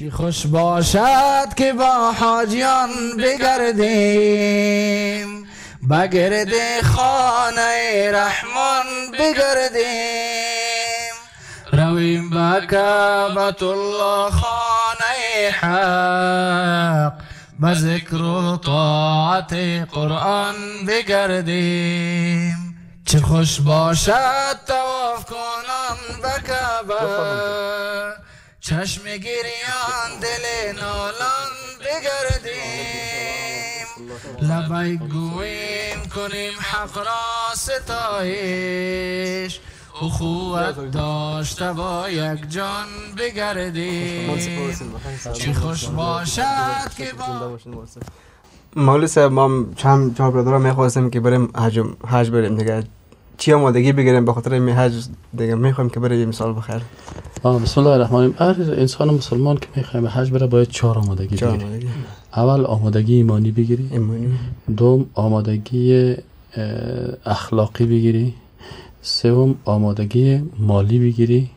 چی خوش باشد که با حاجیان بگردیم، بگرد خانه رحمان بگردیم، رویم به کعبة الله خانه حق، به ذکر و طاعت قرآن بگردیم. چه خوش باشد طواف کنان به کعبه، چشم گریان دل نالان بگردیم، لبیک گویم کنیم حق را ستایش، اخوت داشته با یک جان بگردیم. چی خوش باشد که با مولوی صاحب ما چند جا برادرها میخواستیم که بریم حج بریم دیگه، چی آمادگی بگیریم به خاطر این حج دیگه میخوایم که بریم مثال بخیر. بسم الله الرحمن الرحیم. هر انسان مسلمان که میخوایم به حج بره باید 4 آمادگی بگیره. اول آمادگی ایمانی بگیری، دوم آمادگی اخلاقی بگیری، سوم آمادگی مالی بگیری،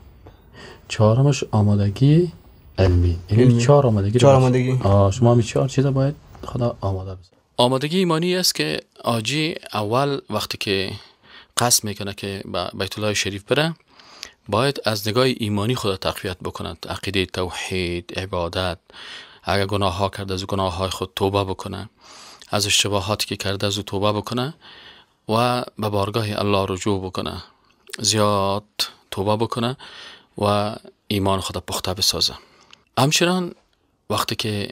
چهارمش آمادگی علمی. یعنی 4 آمادگی. شما همین 4 چیزا باید خدا آماده بذاره. آمادگی ایمانی است که آجی اول وقتی که قصد میکنه که به بیت الله شریف بره، باید از نگاه ایمانی خدا تقویت بکند، عقیده توحید، عبادت، اگر گناه ها کرده از گناه های خود توبه بکنه، از اشتباهاتی که کرده از توبه بکنه و به بارگاه الله رجوع بکنه، زیاد توبه بکنه و ایمان خدا پخته بسازه. همچنان وقتی که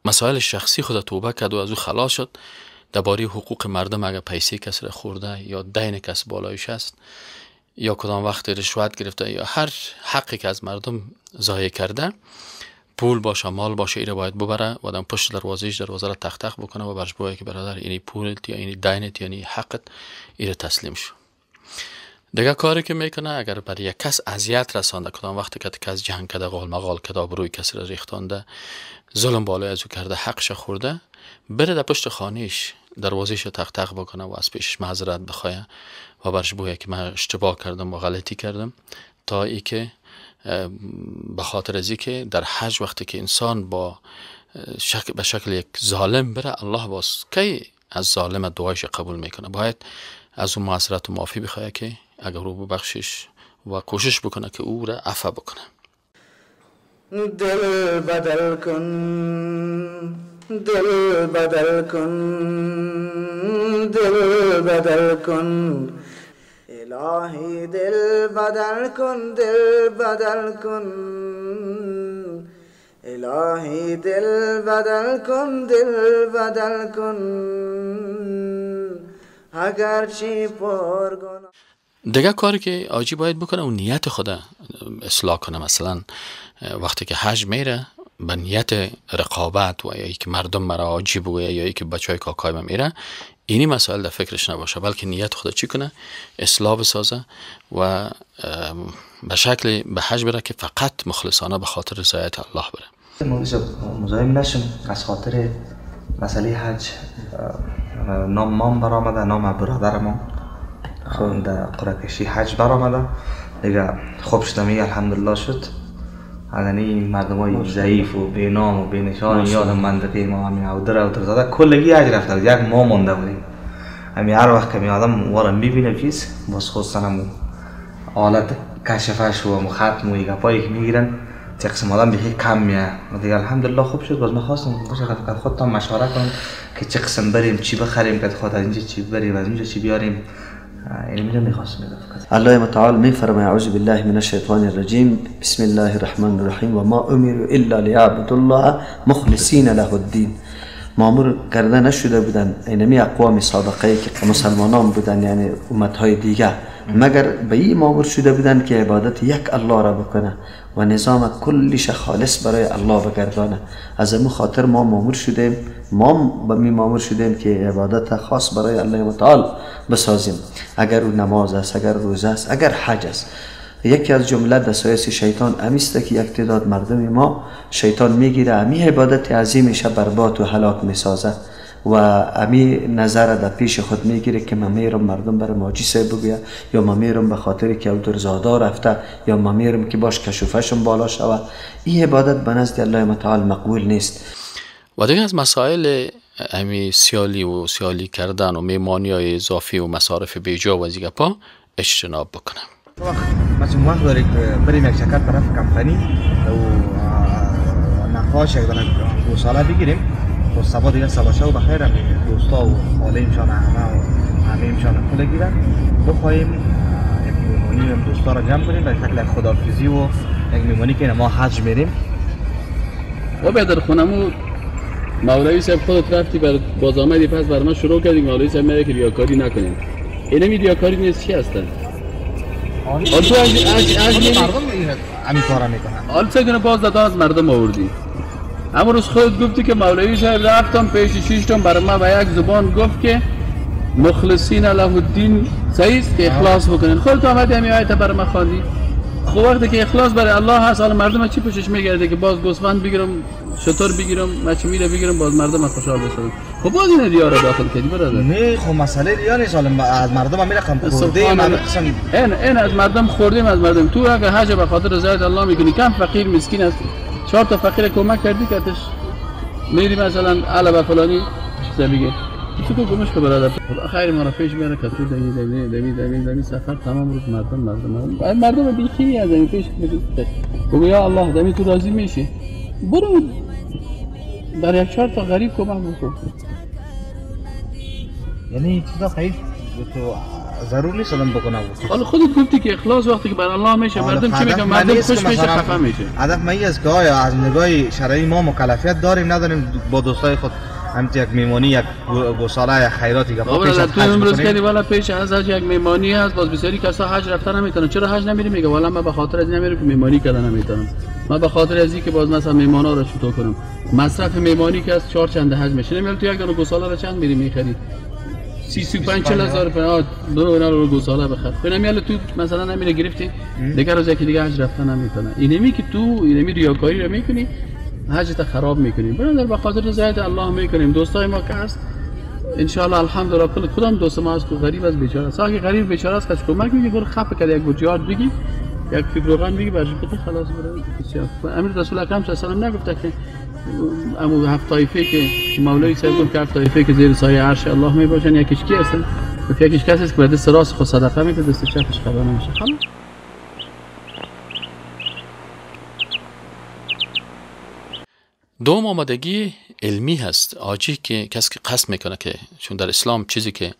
مسائل شخصی خدا توبه کرد و از او خلاص شد، درباره حقوق مردم اگر پیسه کسی را خورده یا دین کسی بالایش است یا کدام وقت رشوت گرفته یا هر حقی که از مردم ضایع کرده، پول باشه مال باشه، ایره باید ببره و آدم پشت دروازه را تق تق بکنه و برش بگه که برادر اینی پولت یا اینی دینت یا اینی حقت، ایره تسلیم شو. دیگه کاری که میکنه اگر برای یک کس اذیت رسانده، کدام وقتی که کس جنگ کرده، قال مقال کرده، آبروی کسی را ریختانده، ظلم بالای از او کرده، حقش خورده، بره در پشت خانهش دروازه‌ش تق تق بکنه و از پیشش معذرت بخواه و برش بگه که من اشتباه کردم و غلطی کردم، تا ای که به خاطر ازی که در حج وقتی که انسان با به شکل یک ظالم بره، الله باز کی از ظالم دعایش قبول میکنه، باید از اون معذرت و معافی بخواه که اگر رو ببخشش و کوشش بکنه که او را عفو بکنه. دل بدل کن، دل بدل کن، دل بدل کن، الهی دل بدل کن، دل بدل کن، الهی دل بدل کن، دل بدل کن، اگر چی پرگناه. دیگه کاری که آجی باید بکنه اون نیت خدا اصلاح کنه. مثلا وقتی که حج میره به نیت رقابت و یا ای که مردم مرا آجی بگویه یا ای که بچهای کاکای من میره، اینی مسائل در فکرش نباشه، بلکه نیت خدا چی کنه، اصلاح بسازه و به شکل به حج بره که فقط مخلصانه به خاطر رضایت الله بره. مزاحم نشم از خاطر مسئله حج. نام مام برآمده، نام برادر ما در قرعه‌کشی حج برآمده دیگه. خوب شدم الحمدلله شد. یعنی مردمای ضعیف و بی نام و بی نشان یادم منطقه ما همین اودر زاده کلگی حج رفته، یک ماه مونده بودیم. همین هر وقت که می آدم وارم میبینه چیز باز خودستانم حالت کشفش و ختم و گپایی که میگیرن چه قسم آدم بخی کم میه دیگه. الحمدلله خوب شد. باز میخواستم باشه خودتان مشوره کنم که چه قسم بریم، چی بخریم، که خود از اینجا چی بریم، از اینجا چی بیاریم. اینو میخواستم الله متعال میفرماید اعوذ بالله من الشیطان الرجیم بسم الله الرحمن الرحیم و ما امروا الا ليعبدوا الله مخلصین له الدین. مامور کرده نشده بودن اینمی اقوام سابقه که مسلمانان بودن، یعنی امتهای دیگه، مگر به این مامور شده بودن که عبادت یک الله را بکنه و نظام کلش خالص برای الله بگردانه. از امو خاطر ما مامور شدیم، ما به می مامور شدیم که عبادت خاص برای الله متعال بسازیم. اگر او نماز است، اگر روزه است، اگر حج است. یکی از جمله دسایس شیطان امیسته که یک تعداد مردم ما شیطان میگیره امی عبادت عظیمش برباد و هلاک میسازه. و امی نظر در پیش خود میگیره که من میرم مردم برای ماجی صاحب بگویا، یا من میرم به خاطر که او درزادا رفته، یا من میرم که باش کشوفشم بالا شود. این عبادت به نزد الله متعال مقبول نیست. و دیگه از مسائل امی سیالی کردن و میمانی های اضافی و مصارف بیجا و دیگه پا اجتناب بکنم. مثلا وقت داری که بریم یک چکر طرف کمپانی و نقاش یک دانه گوساله بگیریم و صبح دیگه صبح شو بخیر دوستا و خاله ایمشان همه ایمشان پول گیرن بخواهیم یک میمونی دوستا را جمع کنیم به شکل خداحافظی و یک میمونی که ما حج میریم. و بیادر خونمو مولوی صاحب خودت رفتی باز آمدی پس بر من شروع کردیم مولوی صاحب میگه که ریاکاری نکنیم. اینمی ریاکاری نیست چی هستن؟ حالا تو از مردم همین کارا میکنن. حالا چگونه باز دادا از مردم آوردی؟ اما روز خودت گفتی که مولوی صاحب رفتم پیش 6 تن برای من به یک زبان گفت که مخلصین له الدین صحیح است که اخلاص بکنین. خودت آمدی همین آیت برای من خواندی. خب وقتی که اخلاص برای الله هست، حالا مردم چی پوشش میگرده که باز گوسفند بگیرم، شطور بگیرم، مچمیله بگیرم، باز مردم خوشحال بشن. خب باز این ریا رو داخل کردی برادر. نه خب مسئله ریا نیست، حالا از مردم هم میرقم خورده من قسم این از مردم خوردیم از مردم. تو اگر حج به خاطر رضایت الله میکنی، کم فقیر مسکین است 4 تا فقیر کمک کردی که اتش میری مثلا علاوه فلانی چیزا میگه تو کو گمش که برادر خیر ما را پیش میاره که تو دمی سفر تمام روز مردم بیخی از این پیش میگه یا الله دمی تو راضی میشی برو در 1-4 تا غریب کمک بکن. یعنی چیزا خیر تو ضرور نیست آدم بکنه. حالا خودت گفتی که اخلاص وقتی که برای الله میشه مردم چی میگن؟ مردم خوش میشه خفه میشه. هدف من است که آیا از نگاه شرعی ما مکلفیت داریم نداریم با دوستای خود همت یک میمانی یک گوساله یک خیراتی که پیش تو امروز کردی والا پیش از حج یک میمانی هست باز بسیاری کسا حج رفتن نمیتونن. چرا حج نمیری؟ میگه والا من به خاطر از این نمیرم که میمانی کردن نمیتونم. من به خاطر از این که باز مثلا میمانا رو چطور کنم مصرف میمانی که از 4 چند حج میشه. نمیگم تو یک دونه گوساله رو چند میری میخری 35-40 هزار فراد برو اینا رو گوساله بخر. ببینم تو مثلا نمیره گرفتی دیگه روزی که دیگه حج رفتن نمیتونه. اینمی که تو اینمی ریاکاری رو میکنی حجت خراب میکنیم. برادر به خاطر رضایت الله میکنیم. دوستای ما که هست ان شاء الله الحمدلله کدام دوست ما از غریب از بیچاره است. اگه غریب بیچاره است کش کمک میگی برو خفه کرد یک بوجیار بگی یک فیبروغن بگی برش بده خلاص برو بسیار. امیر رسول اکرم صلی الله علیه و آله نگفته که امو 7 طایفه که مولوی صاحب گفت که 7 طایفه که زیر سایه عرش الله میباشن یکیش کی هستن؟ یکیش کسی است که دست راست خود صدقه میده دست چپش خبر نمیشه. خلاص دوم آمادگی علمی هست. آجی که کسی که قصد میکنه که چون در اسلام چیزی که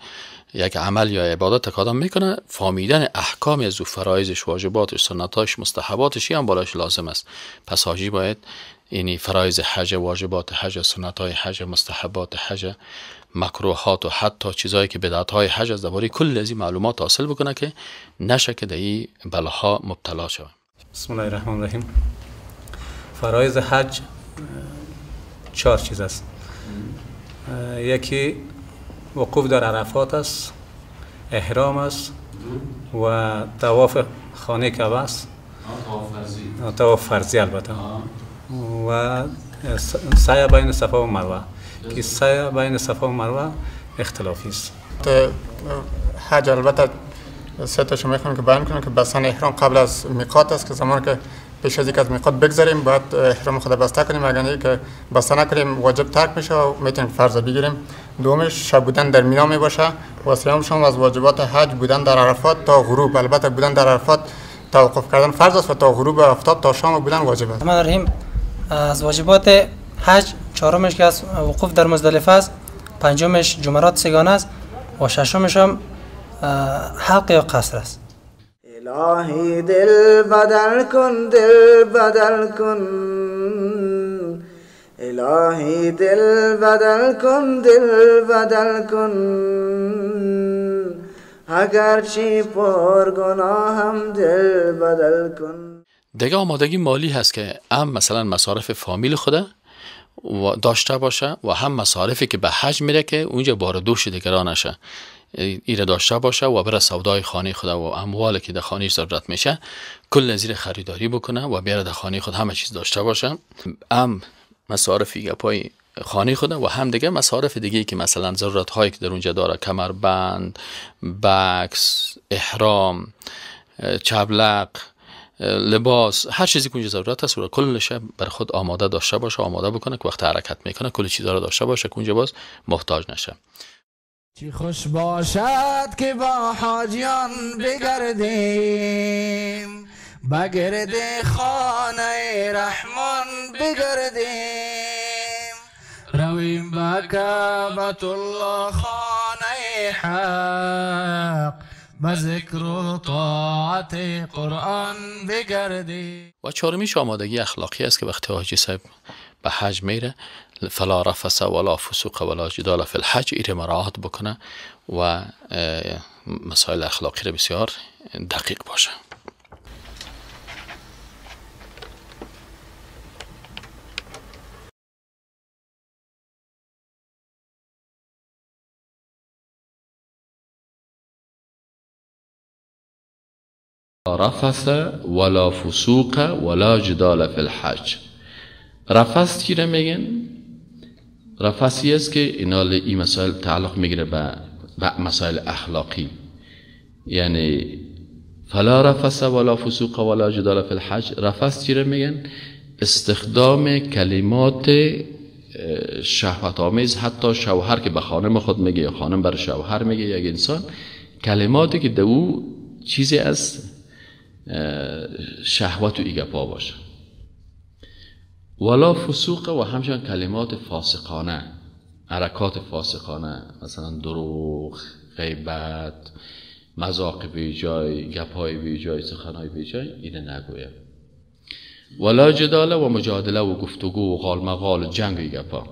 یک عمل یا عبادت تقاضا میکنه فهمیدن احکام از او فرایضش واجباتش سنتاش مستحباتش هم بالاش لازم است. پس حاجی باید یعنی فرایض حج واجبات حج سنتای حج مستحبات حج مکروهات و حتی چیزایی که بدعت‌های حج از درباره کل از این معلومات حاصل بکنه که نشه که در این بلاها مبتلا شود. بسم الله الرحمن الرحیم. فرایض حج 4 چیز است. یکی وقوف در عرفات است، احرام است و طواف خانه کعبه است، طواف فرضی البته، و سعی بین صفا و مروه که سعی بین صفا و مروه اختلافی است. حج البته 3 تاشو میخوام که بیان کنم که بستن احرام قبل از میقات است که زمانی که پیش از اینکه از میقات بگذریم باید احرام خود بسته کنیم. اگر نه که بسته نکنیم واجب ترک میشه و میتونیم فرض بگیریم. دومش شب بودن در مینا میباشه و سومش هم از واجبات حج بودن در عرفات تا غروب. البته بودن در عرفات توقف کردن فرض است و تا غروب آفتاب تا شام بودن واجب است. الرحمن از واجبات حج 4مش که از وقوف در مزدلفه است، 5مش جمرات سگانه است و 6مش هم حلق یا قصر است. الهی دل بدل کن، دل بدل کن، الهی دل بدل کن، دل بدل کن، اگرچه پر گناهم دل بدل کن. دیگه آمادگی مالی هست که هم مثلا مصارف فامیل خوده و داشته باشه و هم مصارفی که به حج میره که اونجا بار دوش دیگران نشه ایره داشته باشه و برای سودای خانه خود و اموالی که در خانه ضرورت میشه کل زیر خریداری بکنه و بیاره در خانه خود همه چیز داشته باشه. هم مصارفی پای خانه خود و هم دیگه مصارف دیگه که مثلا ضرورت هایی که در اونجا داره، کمربند، بکس، احرام، چبلق، لباس، هر چیزی که اونجا ضرورت هست کلش بر خود آماده داشته باشه، آماده بکنه که وقت حرکت میکنه کل چیزا رو داشته باشه که اونجا باز محتاج نشه. چی خوش باشد که با حاجیان بگردیم، بگرد خانه رحمان بگردیم، رویم به کعبة الله خانه حق، به ذکر و طاعت قرآن بگردیم. و چهارمیش آمادگی اخلاقی است که وقتی حاجی صاحب به حج میره فلا رفث ولا فسوق ولا جدال فی الحج ایره مراعات بکنه و مسائل اخلاقی رو بسیار دقیق باشه. رفث ولا فسوق ولا جدال فی الحج. رفث چی رو میگن؟ رفثی است که این مسائل تعلق میگیره به مسائل اخلاقی، یعنی فلا رفث ولا فسوق ولا جدال فی الحج. رفث چی رو میگن؟ استخدام کلمات شهوت آمیز، حتی شوهر که به خانم خود میگه یا خانم بر شوهر میگه، یک انسان کلماتی که در او چیزی از شهوت و ایگپا باشه. ولا فسوق و همچنان کلمات فاسقانه، حرکات فاسقانه، مثلا دروغ، غیبت، مذاق بی جای، گپای بی جای، سخنای بی جای، اینه نگویه. ولا جدال و مجادله و گفتگو و قال مقال، جنگ و گپا.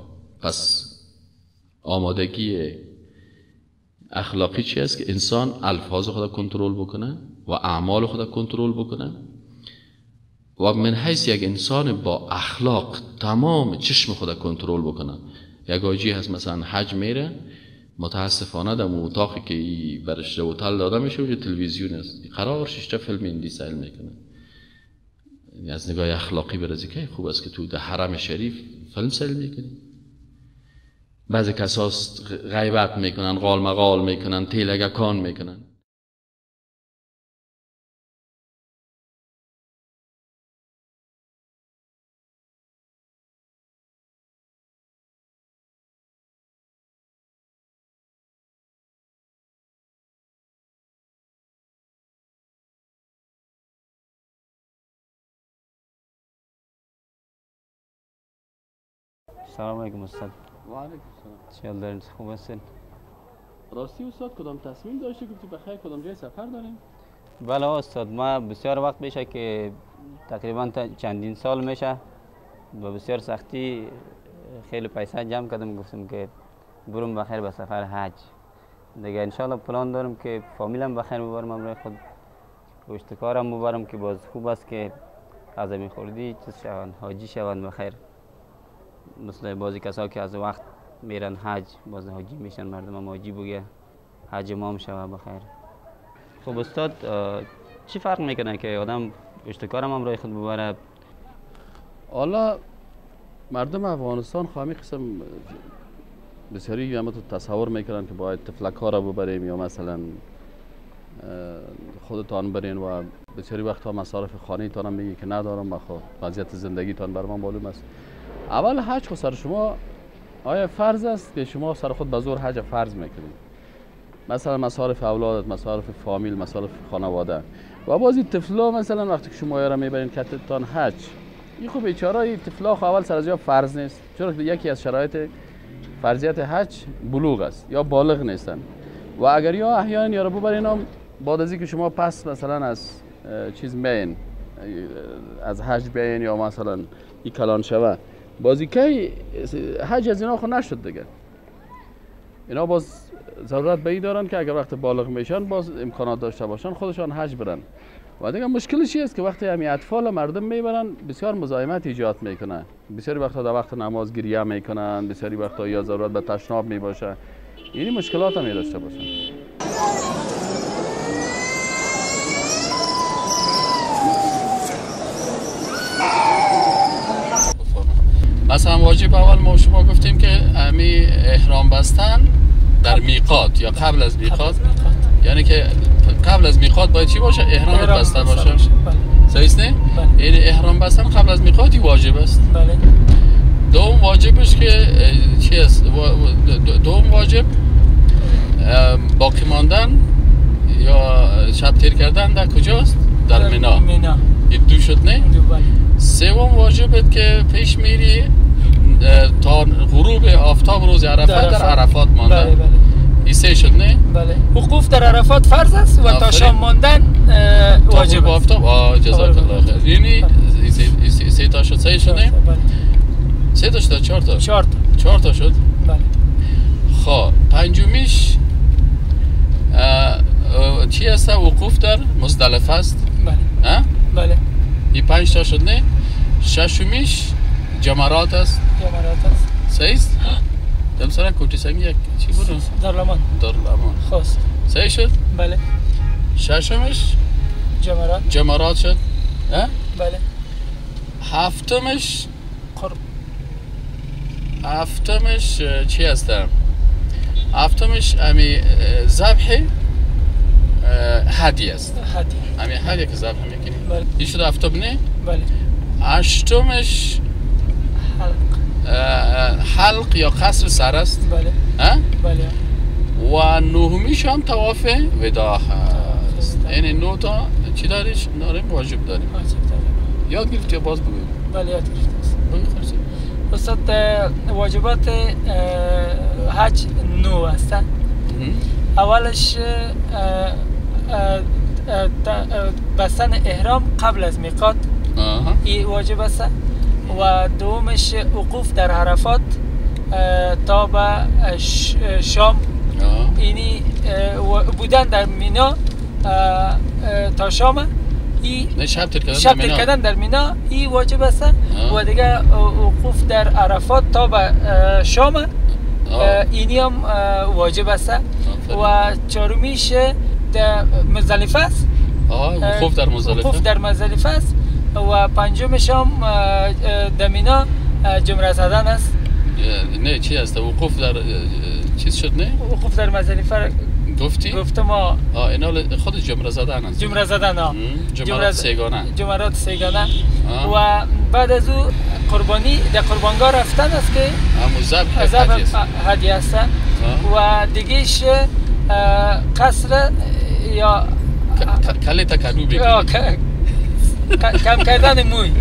پس آمادگی اخلاقی چی است؟ که انسان الفاظ خود کنترل بکنه و اعمال خود کنترل بکنه و من حیث یک انسان با اخلاق تمام چشم خود کنترل بکنه. یک حاجی هست مثلا حج میره، متاسفانه در اتاقی که برش هتل داده میشه اونجا تلویزیون است، قرار 6 فیلم هندی سیل میکنه. یعنی از نگاه اخلاقی برازی که خوب است که تو در حرم شریف فیلم سیل میکنی. بعضی کساست غیبت میکنن، قال مقال میکنن، تیلگکان میکنن. سلام علیکم استاد. و علیکم چه سلام. دارین؟ خوب هستین؟ راستی استاد کدام تصمیم داشتی که بخیر کدام جای سفر داریم؟ بله استاد، ما بسیار وقت میشه که تقریبا چندین سال میشه با بسیار سختی خیلی پیسه جمع کردم، گفتم که برم بخیر به سفر حج دیگه. انشالله پلان دارم که فامیلم بخیر ببرم، امروز خود پشتکارم ببرم که باز خوب است که از می خوردی چیز شوند، حاجی شوند بخیر. مثل بعضی کسا که از وقت میرن حج باز حاجی میشن، مردم هم حاجی بگه حج ما هم شوه بخیر. خب استاد چی فرق میکنه که آدم پشتکارم هم رای خود ببره؟ حالا مردم افغانستان خواهی قسم بسیاری همه تو تصور میکنن که باید تفلک ها را ببریم یا مثلا خودتان برین و بسیاری وقتا مصارف خانه تان هم میگی که ندارم، بخواه وضعیت زندگی تان بر من معلوم است. اول حج خود سر شما آیا فرض است که شما سر خود به زور حج فرض میکنید؟ مثلا مصارف اولادت، مصارف فامیل، مصارف خانواده و بازی طفلا مثلا وقتی که شما را میبرین کتتان حج، این خب بیچاره طفلا اول سر از جا فرض نیست، چون یکی از شرایط فرضیت حج بلوغ است یا بالغ نیستن. و اگر یا احیانا یا رو ببرین هم بعد از اینکه شما پس مثلا از چیز میین از حج بیاین یا مثلا این کلان شوه بازی که حج از اینا خود نشد دیگه. اینا باز ضرورت به این دارن که اگر وقت بالغ میشن باز امکانات داشته باشن خودشان حج برن. و دیگه مشکلش است که وقتی همین اطفال مردم میبرن بسیار مزاحمت ایجاد میکنه، بسیاری وقتا در وقت نماز گریه میکنن، بسیاری وقتا یا ضرورت به تشناب میباشه، یعنی مشکلات هم داشته باشن. مثلا واجب اول ما شما گفتیم که امی احرام بستن در میقات یا قبل از میقات، یعنی که قبل از میقات باید چی باشه؟ احرام بسته باشه. صحیح است نه؟ یعنی احرام بستن قبل از میقاتی واجب است. بله. دوم واجبش که چی است؟ دوم واجب باقی ماندن یا شب تیر کردن در کجاست؟ در مینا. این دو شد نه؟ سوم واجبت که پیش میری تا غروب آفتاب روز عرفات در عرفات ماندن. بله بله. این سه شد نه؟ بله. وقوف در عرفات فرض است و تا شام ماندن واجب است. آفتاب جزاک الله خیر. یعنی سه تا شد، سه شد نه؟ سه تا شد، چهار تا؟ چهار تا شد. بله. خب پنجمیش چی است؟ وقوف در مزدلفه است. بله. ها؟ بله. این 5 تا شد نه؟ ششمیش جمرات است. جمرات است. صحیح است؟ دم سر کوتی سنگ یک چی بود؟ دارلامان. دارلامان. خواست. صحیح شد؟ بله. ششمش جمرات شد. ها؟ بله. هفتمش قرب. هفتمش چی است؟ هفتمش امی ذبح هدی است. هدی. امی هدی که ذبح میکنی. بله. این شد هفتم نه؟ بله. هشتمش حلق یا قصر سر است. بله. ها؟ بله. و نهمیش هم طواف وداع است. یعنی 9 تا چی داریش؟ داریم واجب داریم. یاد گرفتی باز بگویم. بله یاد گرفتی. استاد واجبات حج 9 هستن. اولش بستن احرام قبل از میقات این واجب است و دومش وقوف در عرفات تا به شام، اینی بودن در مینا تا شام، این شب تیر کردن در مینا این واجب است و دیگه وقوف در عرفات تا به شام اینی هم واجب است و چهارمیش در مزدلفه است. وقوف در مزدلفه است و پنجمش هم در مینا جمره زدن است. نه چی است؟ وقوف در چیز شد نه؟ وقوف در مزدلفه گفتی؟ گفتم اینا خود جمره زدن است. جمره زدن جمرات سیگانه و بعد از او قربانی در قربانگاه رفتن است که ذبح هدی است و دیگهش قصر یا کل تکدو بگیری کم کردن موی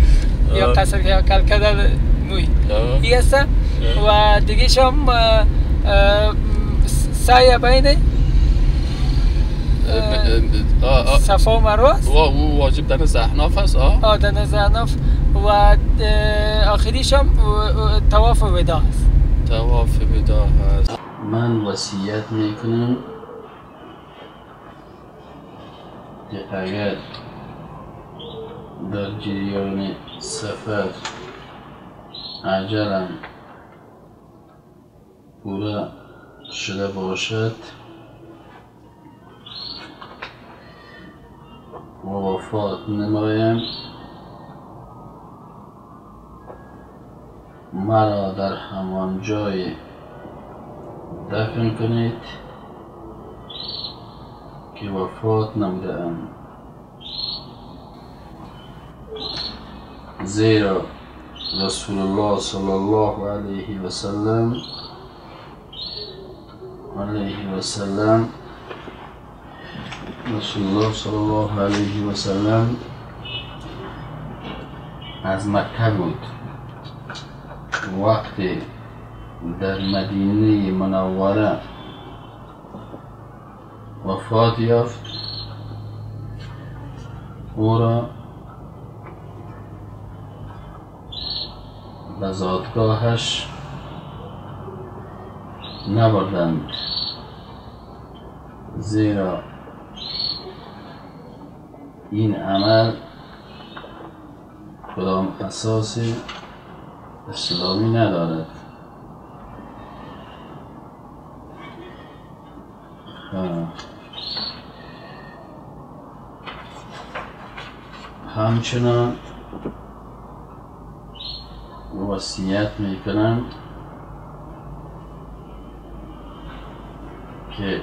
یا قصر یا کل کردن موی این است و دیگهش هم سعی بین صفا و مروه است. او واجب در زحناف است. در زحناف و آخریش هم طواف وداع است. طواف وداع است. من وصیت میکنم که اگر در جریان سفر عجلم پورا شده باشد و وفات نمایم، مرا در همان جای دفن کنید که وفات نمودم، زیرا رسول الله صلی الله علیه و سلم رسول الله صلی الله علیه و سلم از مکه بود، وقتی در مدینه منوره وفات یافت او را به زادگاهش نبردند، زیرا این عمل کدام اساس اسلامی ندارد. همچنان وصیت میکنم که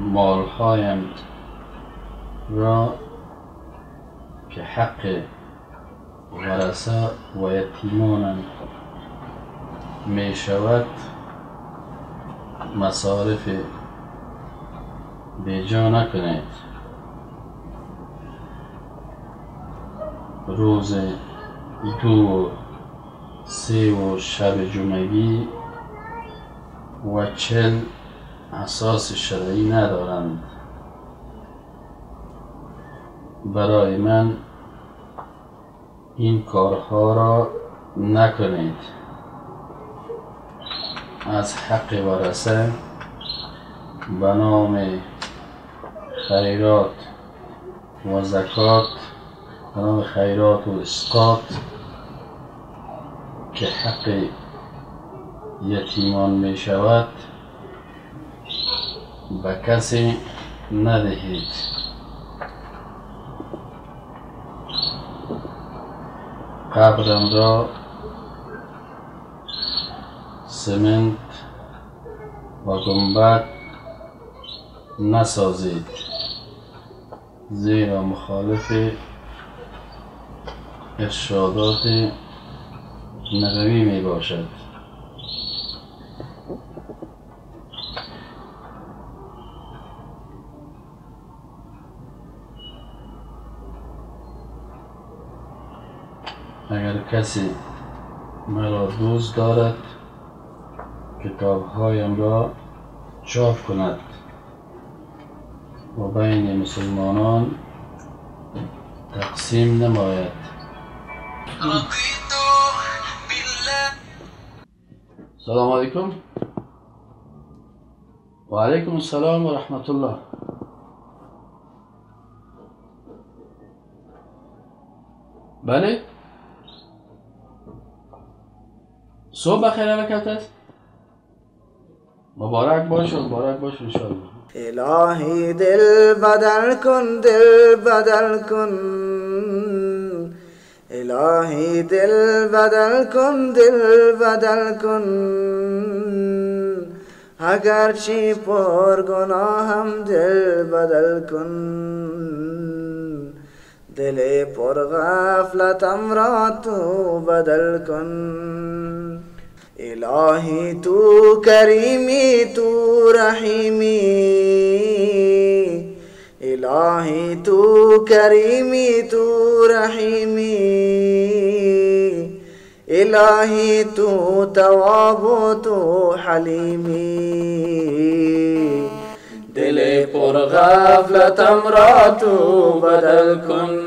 مالهایم را که حق ورثه و یتیمانم می شود مصارف بیجا نکنید. روز 2 3 و شب جمعگی و 40 اساس شرعی ندارند. برای من این کارها را نکنید. از حق ورثه به نام خیرات و زکات، به نام خیرات و اسقاط که حق یتیمان می شود به کسی ندهید. قبرم را سمنت و گنبد نسازید، زیرا مخالف ارشادات نبوی می باشد. اگر کسی مرا دوست دارد کتابهایم را چاپ کند و بین مسلمانان تقسیم نماید. سلام علیکم. و علیکم السلام و رحمت الله. بله، صبح بخیر حرکت. مبارک باش انشاءالله. الهی دل بدل کن، دل بدل کن، الهی دل بدل کن، دل بدل کن، اگرچه پر گناهم دل بدل کن، دل پر غفلتم را تو بدل کن. الهی تو کریمی، تو رحیمی، الهی تو کریمی، تو رحیمی، الهی تو تواب و تو حلیمی، دل پر غفلتم را تو بدل کن.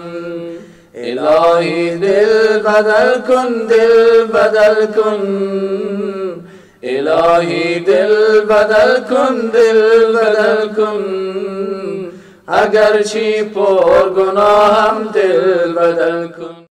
الهی دل بدل کن، دل بدل کن، الهی دل بدل کن، دل بدل کن، اگرچه پر گناهم دل بدل کن.